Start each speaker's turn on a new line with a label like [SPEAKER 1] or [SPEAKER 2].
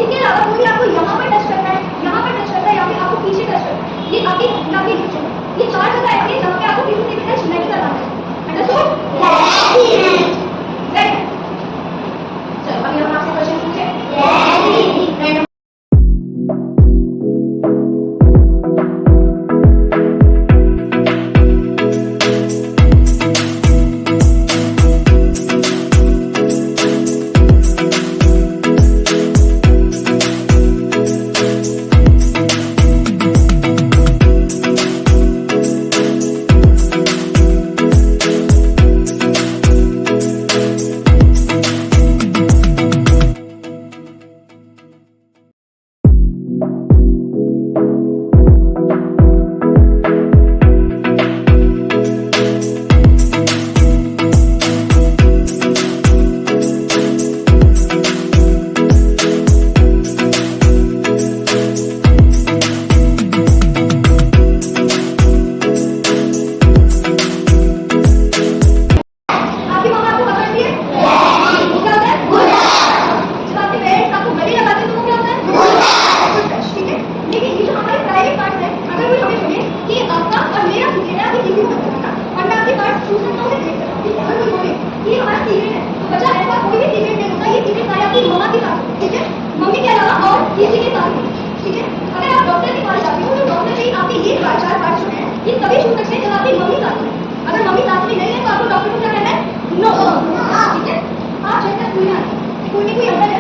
[SPEAKER 1] इसके अलावा कोई आपको यहाँ पर टच करता है, यहाँ पर टच करता है, या फिर आपको पीछे टच करता है, ये आपकी आपके नीचे ये 4 जगह ऐसी है जहाँ पे आपको किसी से भी टच नहीं करना है। अंडरस्टूड? यस। Very good. चलो अभी हम आपसे क्वेश्चन पूछे। यस। मम्मी के अलावा और किसी के साथ नहीं, ठीक है? अगर आप डॉक्टर के पास जाते हो तो डॉक्टर भी आपके ये 4 पार्ट जो हैं ये तभी छू सकते हैं जब आपकी मम्मी साथ में। अगर मम्मी साथ में नहीं है तो आपको डॉक्टर को क्या कहना है? नो। ठीक है? आप जैसे कोई अंदर